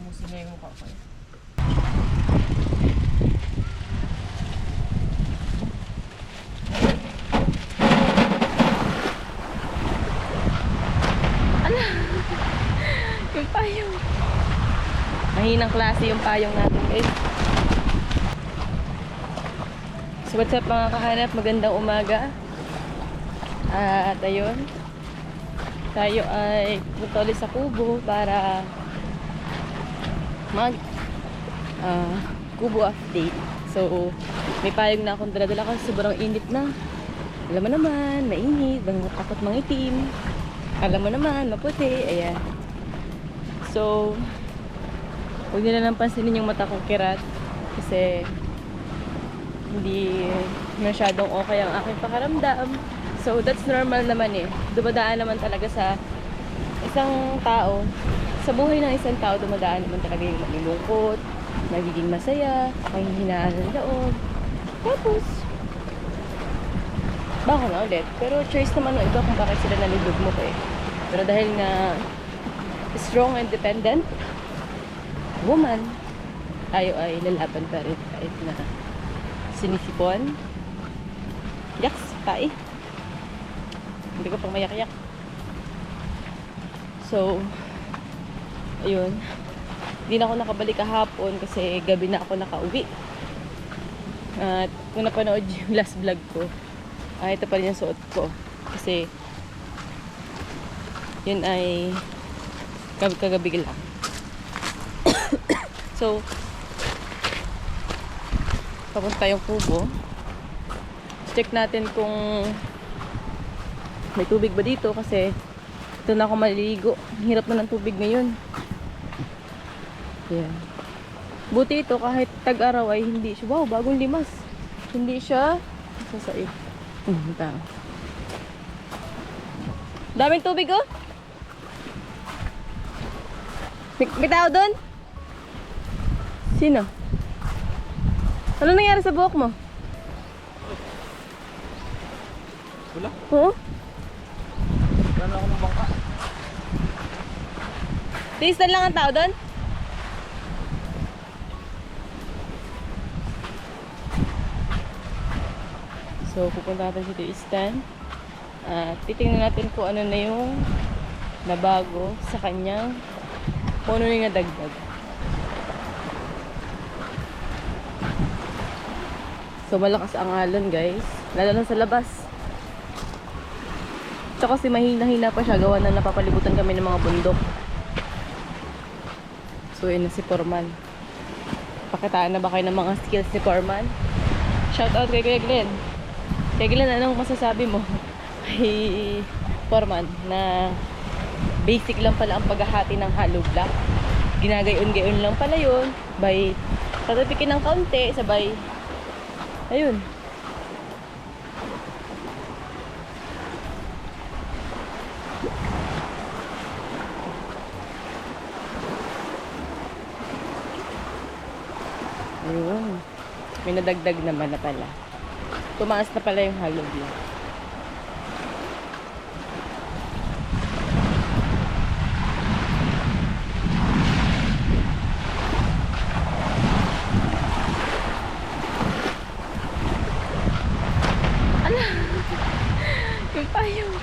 Tapusin niya yung mukha ko eh. Ala! Yung payong. Mahinang klase yung payong natin guys. So what's up mga kahanap? Magandang umaga. At ayun, tayo ay punta ulit sa Kubo para mag Kubo update. So may payong na akong dala-dala kasi sobrang init na. Alam mo naman, mainit, takot mangitim. Alam mo naman, maputi. Ayan. So huwag nyo na lang pansinin yung mata kong kirat kasi hindi masyadong okay ang aking pakaramdam. So that's normal naman eh. Dumadaan naman talaga sa isang tao. Sa buhay ng isang tao, dumadaan naman talaga yung malulungkot, nagiging masaya, panghihinaan ng loob. Tapos bako na ulit. Pero choice naman ng iba kung bakit sila nalulugmok eh. Pero dahil na strong and independent woman, tayo ay lalaban pa rin kahit na sinisipon. Yaks, tae. Hindi ko pang mayak-yak. So, ayun. Hindi na ako nakabalik kahapon kasi gabi na ako nakauwi. At kung napanood yung last vlog ko, ito pa rin yung suot ko. Kasi, yun ay kagabi lang. So, papunta yung Kubo. Check natin kung may tubig ba dito kasi ito na ako maliligo. Hirap na ng tubig ngayon. Yan. Buti ito kahit tag-araw ay hindi siya. Wow, bagong limas. Hindi siya sasaip. Daming tubig oh. May tao doon? Sino? Ano nangyari sa buhok mo? Wala. Oo? Wala ako ng bangka. Tiistan lang ang tao doon? So, pupunta natin sa Tiistan. Titingnan natin kung ano na yung nabago sa kanyang kung ano yung nadagdag. So, malakas ang alon guys. Lalo na sa labas. Tsaka kasi mahina-hina pa siya. Gawa na napapalibutan kami ng mga bundok. So, yun na si Foreman. Pakitaan na ba kayo ng mga skills ni Foreman? Shout out kay Kuya Glenn. Kuya Glenn, anong masasabi mo kay Foreman na basic lang pala ang paghahati ng hollow block? Ginagayon-gayon lang pala yun. By tatapikin ng kaunti, sabay ayun. Ayun. May nadagdag naman na pala. Tumaas na pala yung hollow block. Ala! Yung payong.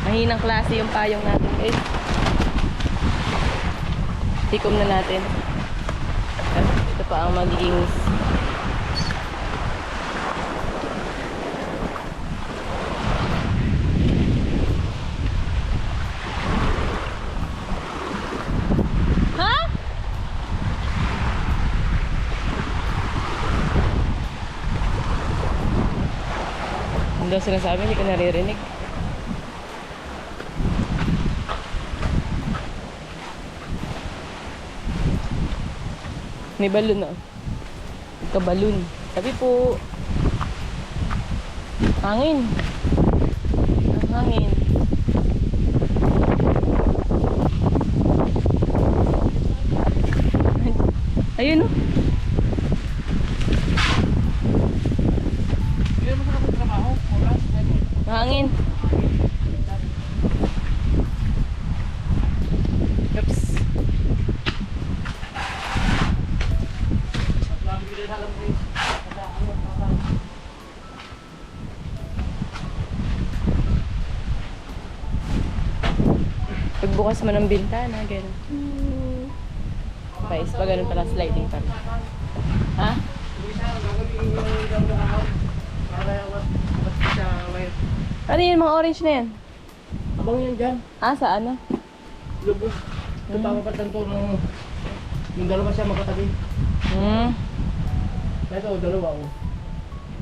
Mahinang klase yung payong natin guys. Tikom na natin. Ito pa ang magiging ha? Ano daw sinasabi? Hindi ko naririnig. May balon na. Ika-balon. Sabi po. Hangin. Ang hangin. Ayun oh. Hindi mo sa trabaho. Mahangin. Oops. Bukas mo ng bintana, gano'n. Guys, pa ganun pala, sliding pala. Ha? Ano yun, mga orange na yan? Abang yan dyan. Ah, sa ano? Lubos. Ito tama pa tanto nung yung dalawa siya magkatabi. Hmm. Ito, dalawa oh.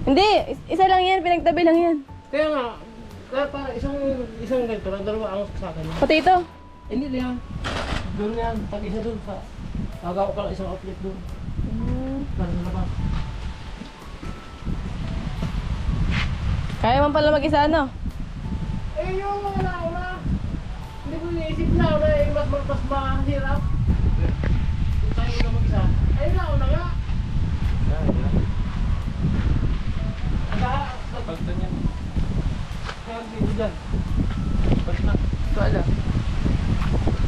Hindi, isa lang yan, pinagtabi lang yan. Kaya nga, kaya para isang ganito lang, dalawa ang sa akin. Pati ito. Hindi yan. Doon yan, tag-isa doon sa... Agaw ko lang isang outlet doon. Para sa labas. Kaya man pala mag-isa, ano? Eh yung mga nauna, hindi ko iniisip na eh, mas mahirap. Kung tayo na mag-isa. Ay nauna nga. Pagta niya. Kaya dito dyan. Ba't na? Ito alam.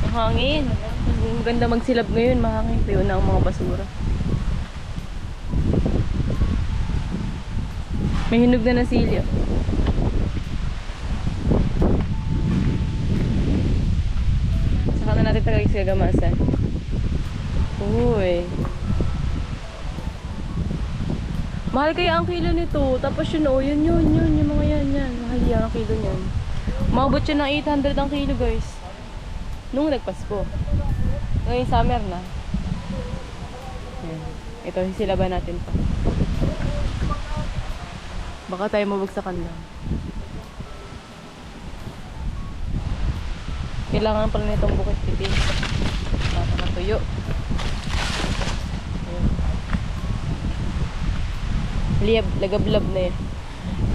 Ang hangin. Ang ganda magsilab ngayon, mahangin. Tayo na ang mga basura. May hinog na silyo. Saka na natin tagay sa gamasan. Uy. Mahal kaya ang kilo nito. Tapos yun, oh, yun, yung mga yan. Mahal yan ang kilo niyan. Umabot siya ng 800 ang kilo, guys. Nung nagpasko. Ngayon, summer na. Ayan. Ito, sisilaban natin pa. Baka tayo mabagsakan lang. Kailangan pala nitong bukit pitin. Para matuyo. Ayan. Lagablab na yun.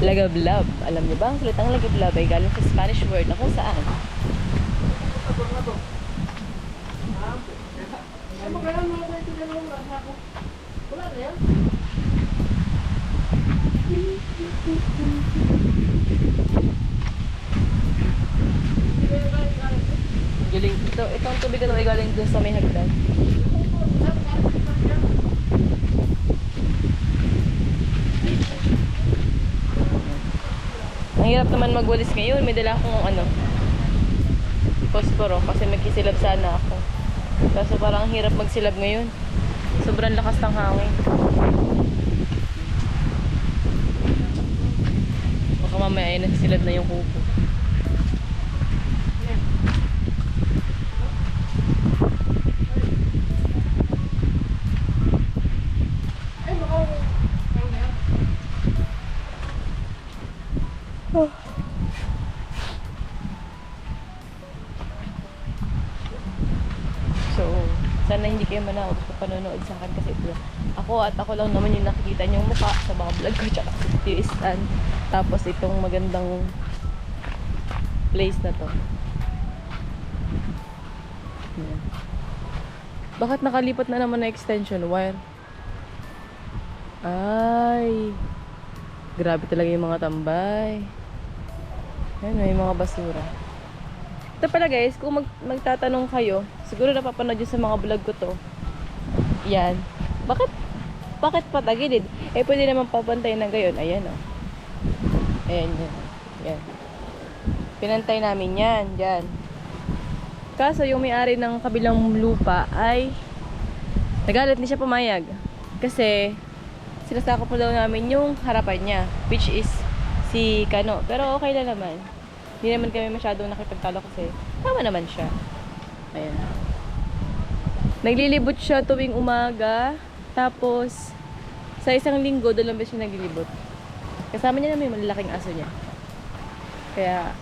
Lagablab. Alam niyo ba, ang salitang lagablab ay galing sa Spanish word na kung saan. Wala na yan. Galing. Ito ang tubig na ay galing dun sa may hagdan. Ang hirap naman magwalis ngayon. May dala akong ano, posporo kasi magkisilab sana ako. Kaso parang ang hirap magsilab ngayon. Sobrang lakas ng hangin. Baka mamaya ay nagsilab na yung kuko. Oh. So, sana hindi kayo manood sa panonood sa akin kasi ako lang naman yung nakikita niyong mukha sa mga vlog ko tsaka sa tiwistan. Tapos itong magandang place na to. Yan. Bakit nakalipat na naman na extension wire? Ay, grabe talaga yung mga tambay. Ayan, may mga basura. Ito pala guys, kung magtatanong kayo, siguro napapanood nyo sa mga vlog ko to. Yan. Bakit patagilid? Eh, pwede naman papantay ng gayon. Ayan, oh. Ayan, yan. Yan. Pinantay namin yan. Yan. Kaso, yung may-ari ng kabilang lupa ay nagalit, hindi siya pumayag. Kasi, sinasakop po daw namin yung harapan niya, which is si Kano. Pero okay na naman. Hindi naman kami masyadong nakipagtalo kasi tama naman siya. Ayan. Naglilibot siya tuwing umaga. Tapos, sa isang linggo, doon lang ba siya naglilibot. Kasama niya naman yung malalaking aso niya. Kaya,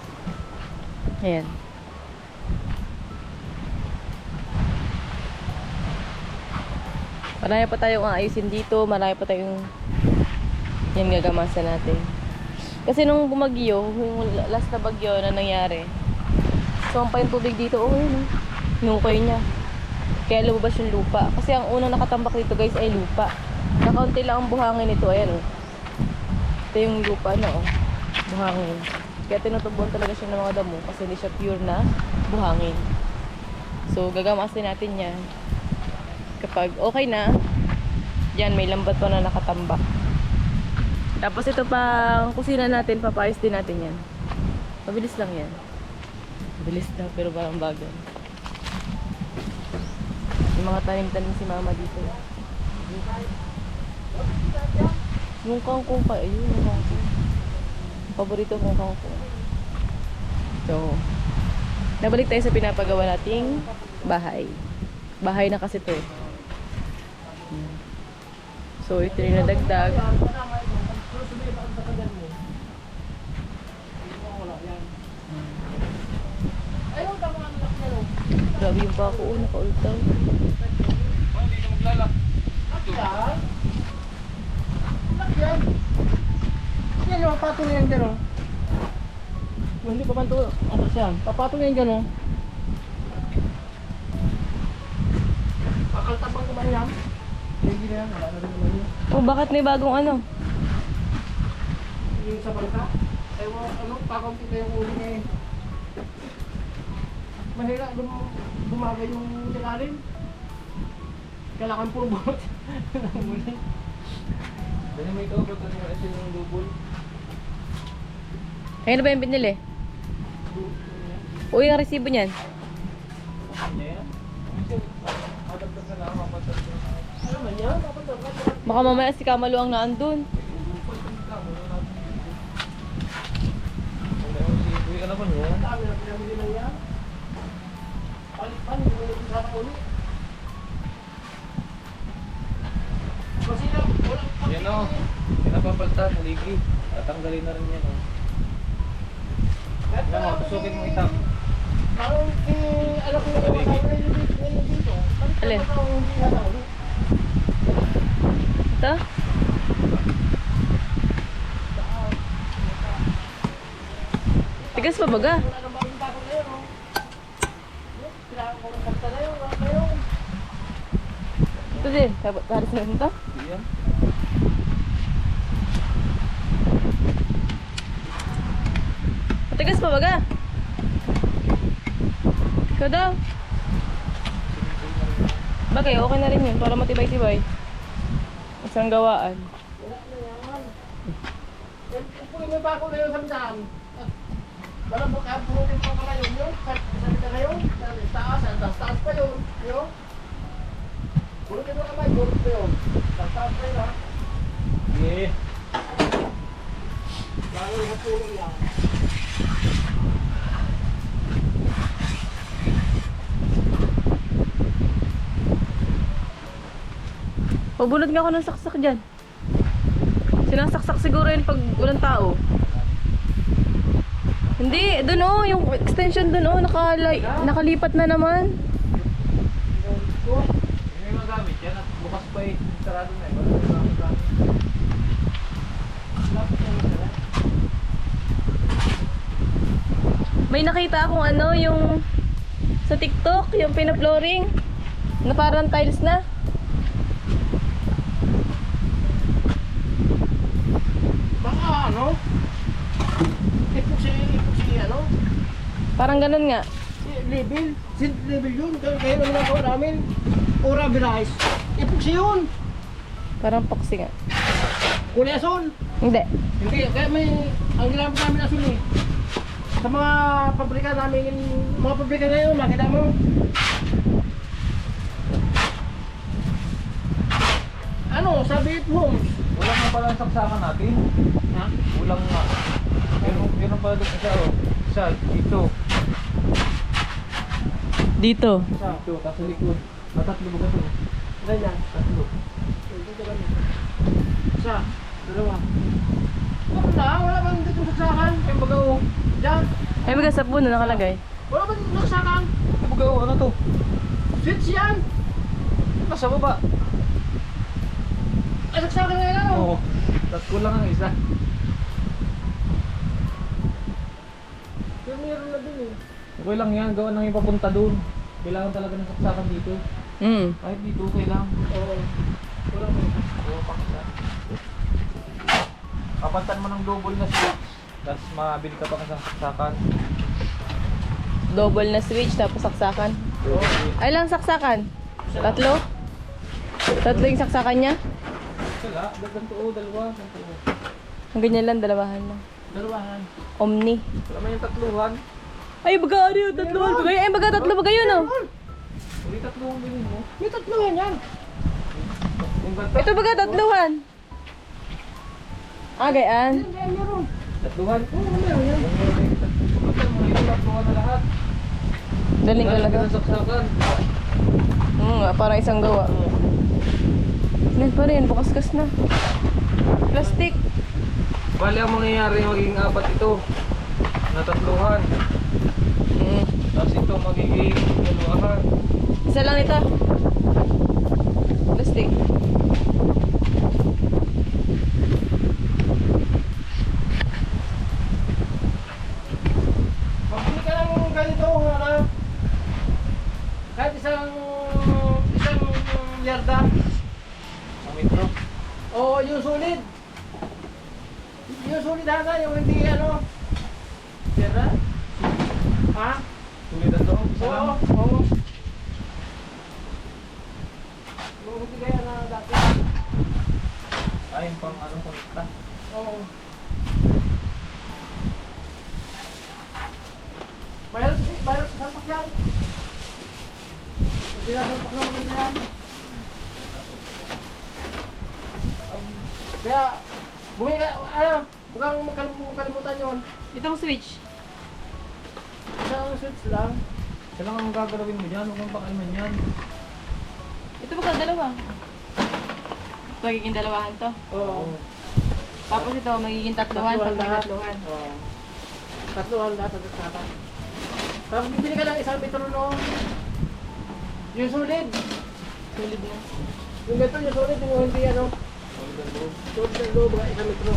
ayan. Marami pa tayong aayusin dito. Marami pa tayong yan gagamasan natin. Kasi nung bumagyo, yung last na bagyo na nangyari, sumpa yung tubig dito, oh yun, hinukay niya. Kaya lumabas yung lupa. Kasi ang unang nakatambak dito guys ay lupa. Nakaunti lang ang buhangin nito, ayan oh. Ito yung lupa na oh, buhangin. Kaya tinutubuan talaga siya ng mga damo kasi hindi siya pure na buhangin. So gagamasin natin yan. Kapag okay na, dyan may lambat pa na nakatambak. Tapos ito pa, ang kusina natin, papayos din natin yan. Mabilis lang yan. Bilis daw, pero parang bagal. May mga tanim-tanim si mama dito. Yung kangkong pa, ayun, yung kangkong. Paborito kong kangkong. So, nabalik tayo sa pinapagawa nating bahay. Bahay na kasi to eh. So, ito rin nadagdag. Grabe yung pako, naka-ultaw. Yan yung papatong yan dyan o. Hindi pa panto. Ano siya? Papatong yan dyan o. Akaltabang ko ba yan? Hindi na yan. Wala na rin naman yun. Oh, bakit may bagong ano? Yung sa bangka. Ano, pakunti na yung uli niya eh. Mahira bumagay yung ilalim. Kailangan puro buhat. Muli. Dali may ito, ba't ano yung yung double? Ayun na ba yung binili? Uy, ang resibo niyan. Ano yan? Adaptas na lang, mapatag na. Ano man yan? Papunta ka. Baka mamaya si Kamalo ang naandun. Uy, ano ba niya? Ang dami na pinamili lang yan. Palit-pan, hindi mo yung isang uli. Kasi lang, walang Yan o. Pinapapalta, maligi. Tatanggalin na rin yan o. Yan o, tusukin mo itang. Parang alam ko yung mga tao na yung dito. Alin? Palit-pan ako hindi natawag. Ito? Tigas pa baga? Wala nang bagong bako na yun, oh. Kailangan ko ng kanta na yun, wala na yun. Ito din. Para sa ito? Yan. Matigas pa baga? Ikaw daw? Bagay, okay na rin yun. Para matibay-tibay. Isang gawaan. Wala na yan. Kung may bako na yun sa misahan, wala mo kaya punutin pa ka ngayon yun. Sabi ka ngayon, taas pa yun. Yun. Punutin mo kamay, bunot pa yun. Taas pa yun ha. Yeah. Lalo yung puno yan. Pabunod nga ako ng saksak dyan. Sinasaksak siguro yun pag walang tao. Hindi, dun oh, yung extension dun oh, nakalipat na naman. Yung may magamit yan at bukas pa eh. Sarado na eh. Wala na magamit. May nakita akong ano, yung sa TikTok, yung pinaploring na parang tiles na. Baka ano? Epoxy ano? Parang ganun nga. Level. Sint level yun. Kaya naman ako namin. Ora Virais. Epoxy yun. Parang poxy nga. Kuleson. Hindi. Hindi. Kaya may, ang ginamit namin asun eh. Sa mga pabrika namin, mga pabrika na yun, makita mo. Ano, sabi it homes. Ulang nga pala ang saksakan natin. Ha? Ulang nga. Yun ang pala doon isa o. Isa, dito. Dito. Isa. Dito, tapos sa likod. Tatlo ba ito? Ganyan. Tatlo. Dito kami. Isa. Dalawa. Wala, wala bang dito saksakan? Ay, bagaw. Diyan. Ay, may sa puno nakalagay. Wala bang dito saksakan? Ay, bagaw. Ano to? Switch yan. Nasa baba. Ay, saksakan ngayon ano? Oo. Tapos kulang ang isa. Yung meron na din eh. Okay lang yan. Gawa nang yung papunta doon. Kailangan talaga ng saksakan dito. Kahit dito, kailangan. Oo. Wala mo. Oo, pakita. Kapantan mo ng double na switch. Tapos mabili ka pa ng saksakan. Double na switch, tapos saksakan. Oo. Ay lang saksakan? Tatlo? Tatlo yung saksakan niya? Wala. Ganito o, dalawa. Ganito o. Ang ganyan lang, dalawahan lang. Dalawahan. Omni. Wala man yung tatluhan. Ay, baga, ano yun? Tatluhan. Baga, ay, baga, tatlo baga yun, oh. Uli tatlo ang bilhin mo. May tatluhan yan. Yung ganda. Ito baga, tatluhan. Ah, gayaan. Yan, meron. Tatluhan. Oo, meron yan. Yung tatluhan na lahat. Daling Wala talaga. nang saksakan. Parang isang gawa. Yan pa rin, bukas-kas na. Plastic. Bali ang mangyayari magiging apat ito. Na tatluhan. Tapos ito magiging dalawahan. Isa lang ito. Plastic. Magbili ka ng ganito, ano? Kahit isang yarda. Sa metro. Oo, yung solid. Yung solid hana, yung hindi ano. Yarda? Ha? Tuloy na to. Isa lang. Oo, oo. Yung hindi kaya na dati. Ayun pang ano konta. Oo. Mayroon sa salpak yan. Hindi na salpak na maganda yan. Kaya, bumili ka, ano, huwag makalimutan yun. Itong switch. Isang switch lang. Isa lang ang gagalawin mo dyan. Huwag mong pakaiman yan. Ito baga, dalawa. Magiging dalawahan to. Oo. Tapos ito, magiging tatluhan pag may lahat. tatluhan. Oo. Tatluhan lahat at tatluhan. Tapos bibili ka ng isang metro no. Yung solid. Tulid na. Yung metro, yung solid, yung hindi ano. Solid ang loob. Solid ng loob, isang metro.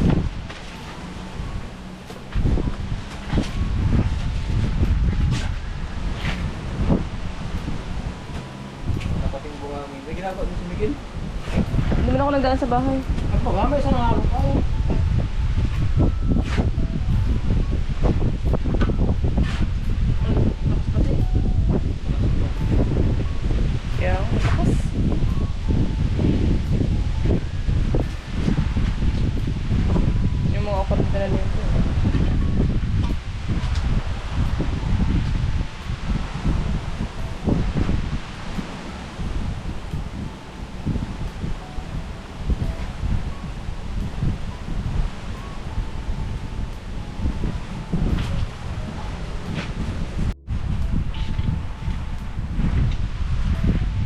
Napating buhangin. May ginagawa mo si Miguel? Hindi mo na ako nagdaan sa bahay. Ako ba, may isang araw pa. Kaya, tapos. Yung mga kapatid na nito.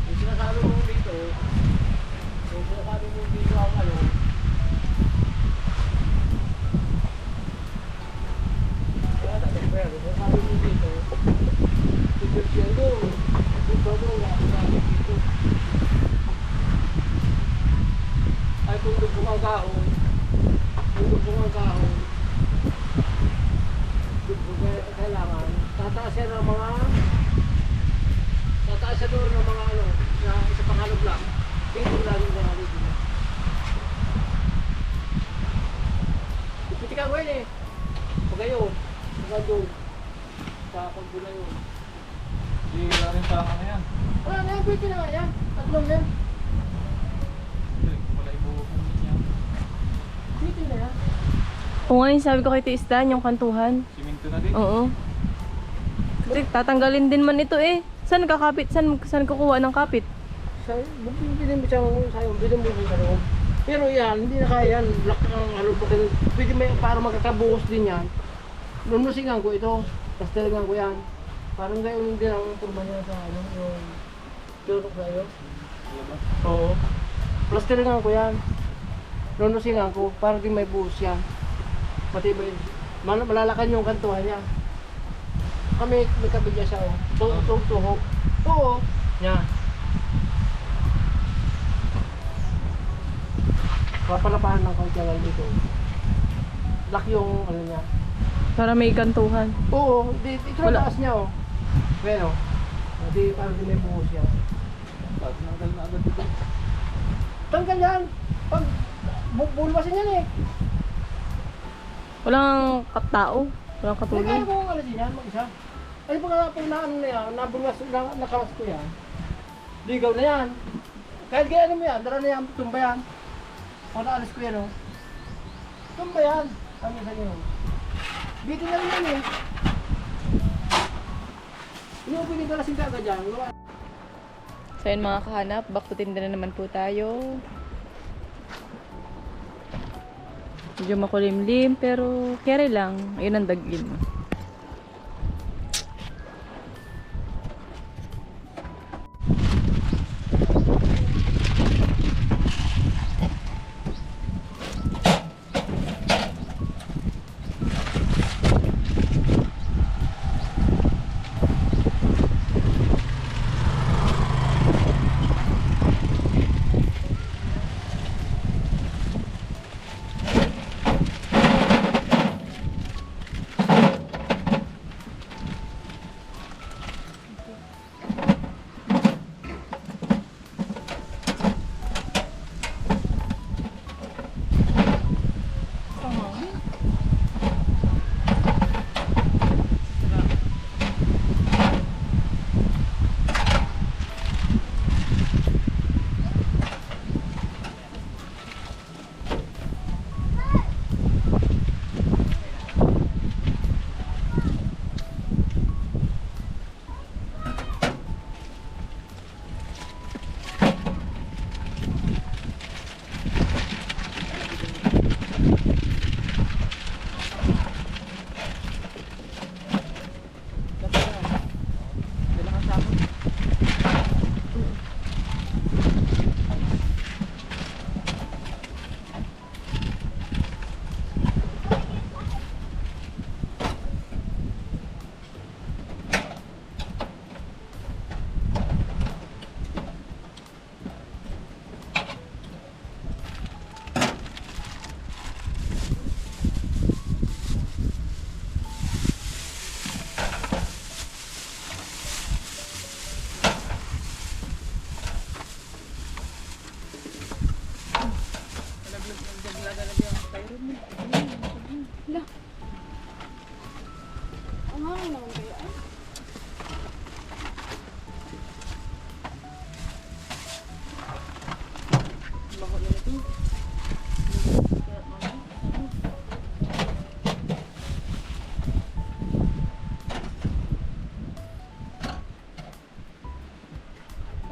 Yung sinasabi mo dito, yung sinasabi mo dito ang ano, kaya natin pero, sinasabi mo dito, tigil doon, dito doon, sinasabi dito. Ay kung dugo ang kaon, dugo kailangan, tataas yan ng mga tataas siya doon ng mga ano, na isa pang halog lang. Tingin lang yung mga halog na. Ipitikan ko yun eh. Pag ayun, pag doon. Sa pagbo na yun. Hindi wala rin sa akin na yan. Wala na yan, pwede na nga yan. Tatlong yan. Hindi, wala ibuhukong niya. Pwede na yan. Kung ngayon sabi ko kay Tistan, yung kantuhan. Siminto na din. Oo. Kasi tatanggalin din man ito eh. Saan kakapit? Saan kukuha ng kapit? Bilhin mo siyang sayo, bilhin mo sa loob. Pero yan, hindi na kaya yan. Black ang halog. Pwede may, para magkakabuhos din yan. Nunusingan ko ito. Pastelingan ko yan. Parang gayon din ang turma niya sa ano, yung turok sa iyo. Oo. Plasteringan ko yan. Nunusingan ko para di may buhos yan. Matibay. Malalakan yung kantuhan niya. Kami may kabigya siya oh. Tuhok. Oo. Nya. Papalapahan ng kaunti lang dito. Lock yung ano niya. Para may kantuhan. Oo, ito Wala. na taas niya oh. Pero, di para di may buhos yan. Tanggal na agad ito. Tanggal yan. Pag bulbasin yan eh. Walang katao. Walang Hindi katulong. kaya kung alisin yan, mag-isa. Ay pag na ano na yan, nabulwas, nakawas ko yan. Ligaw na yan. Kahit kaya ano mo yan, dala na yan, tumba yan. Kung naalis ko yan oh. Tumba yan. Sabi sa inyo. Bitin na rin yan eh. Yung pinigala si Gaga dyan. So yun mga kahanap, back to tinda na naman po tayo. Medyo makulimlim pero kere lang. Ayun ang dagin.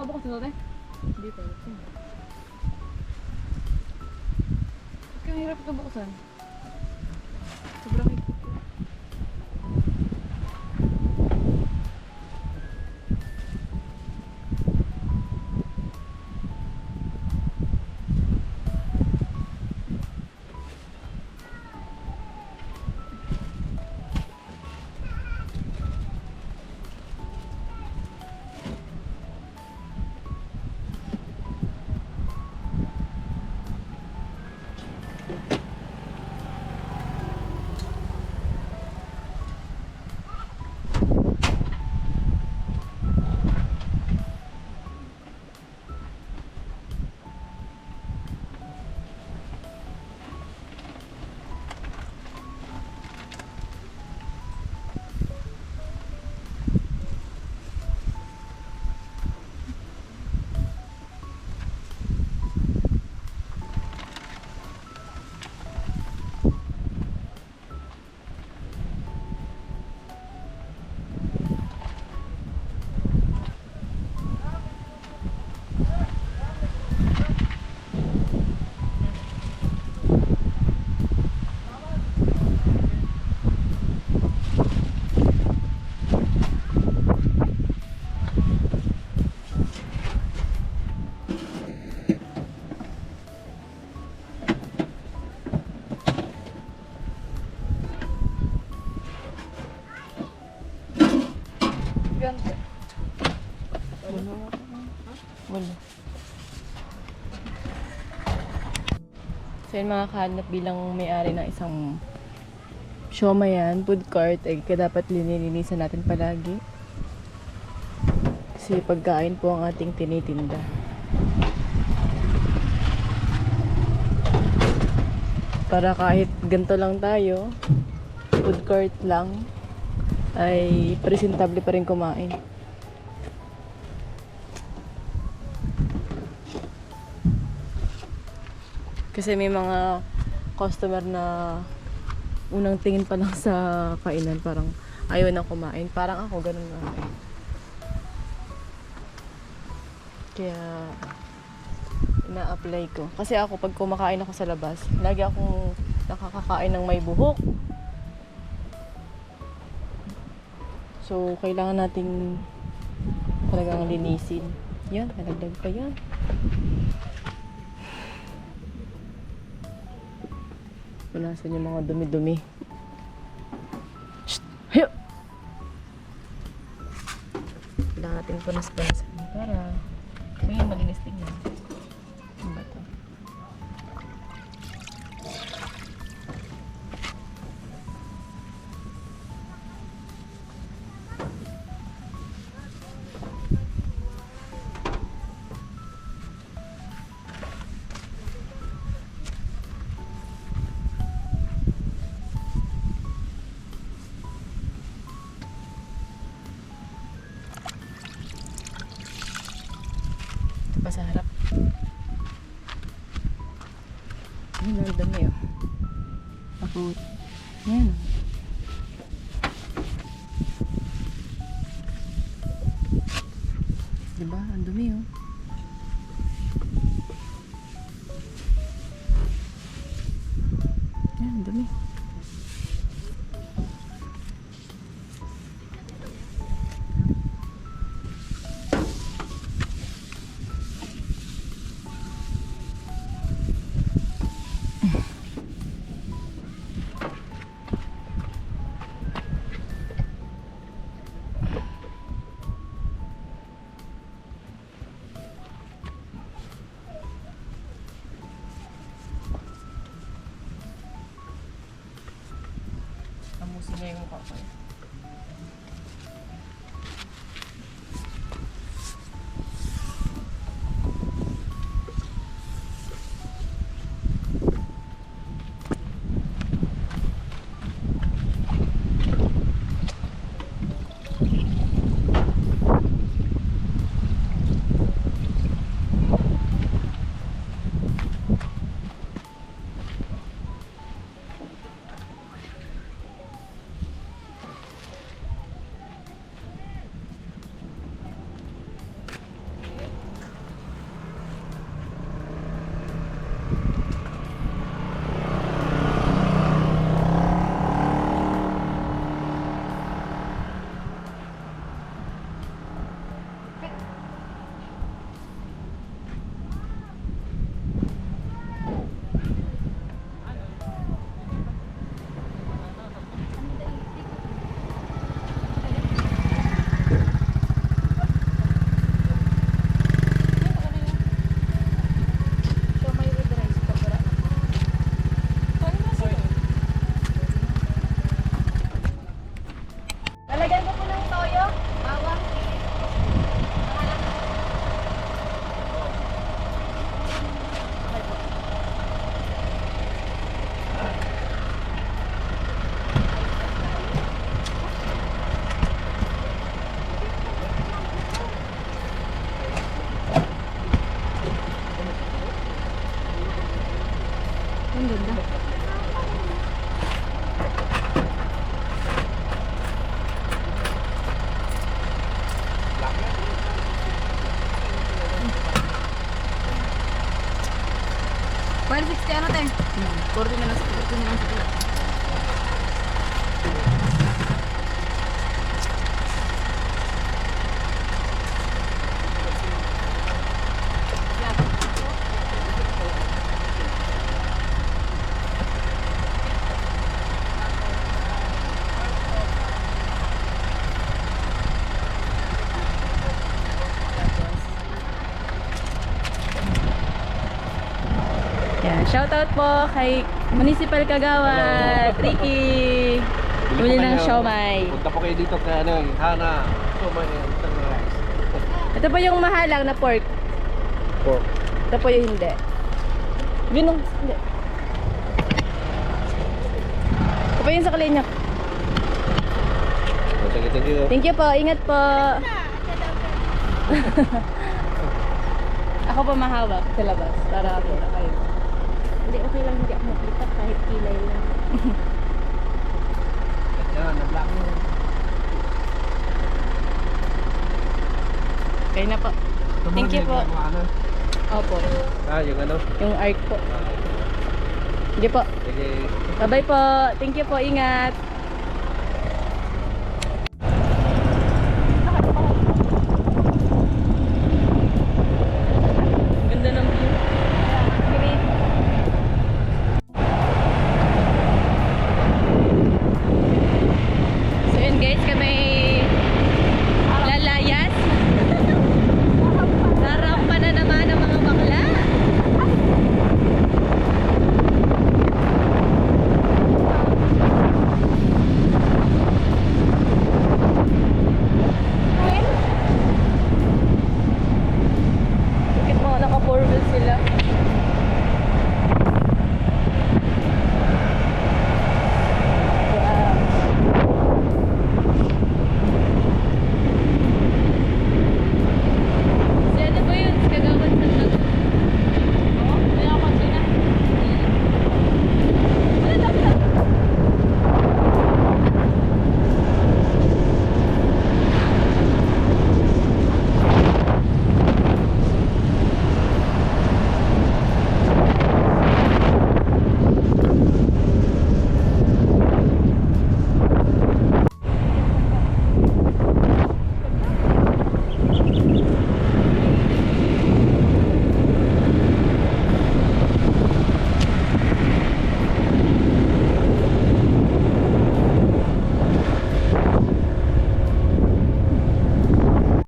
Bukas na natin? Hindi pa. Kaya hirap ito buksan. Sobrang higpit. Ganda. Wala. So yun mga kahanap, bilang may-ari ng isang siomay yan, food cart, ay dapat linilinisan natin palagi. Kasi pagkain po ang ating tinitinda. Para kahit ganito lang tayo, food court lang, ay presentable pa rin kumain. Kasi may mga customer na unang tingin pa lang sa kainan, parang ayaw na kumain. Parang ako, ganun nga. Kaya ina-apply ko. Kasi ako pag kumakain ako sa labas, lagi akong nakakakain ng may buhok. So, kailangan nating talagang linisin. Yan, nalagdag pa yan. Punasan yung mga dumi-dumi. Shhh! Hayo! Kailangan natin punas-punasan para may malinis tingnan. Ano ba ito? Ito pa sa harap. Ayun, ang dami oh. Tapos, yan. Diba? Ang dumi oh. Yan, ang dumi. Amusin niya yung mukha ko. Lalagyan ko po ng toyo, bawang. Ang ganda. Well, 60 ano te? 40 na lang sa 40 na lang sa pula. Yan, shoutout po kay Municipal Kagawad, Ricky. Bumili ng siomay. Punta po kayo dito kay Hana. Siomay yan. Ito po yung mahalang na pork. Pork. Ito po yung hindi. Ginong, hindi. Ito po yung sa kalinyak. Thank you. Thank you po, ingat po. Ako pa mahawak sa labas para kita kayo. Hindi, okay lang hindi ako makita kahit kilay lang. Yan, nag-block mo. Kaya na po. Thank you po. Ano? Opo. Yung ano? Yung art po. Sige po. Sige. Bye-bye po. Thank you po. Ingat. Ganda ng view. Great. So yun guys, kami lalayas. Narampa na naman ang mga bakla. Bakit mga naka-4 wheels sila?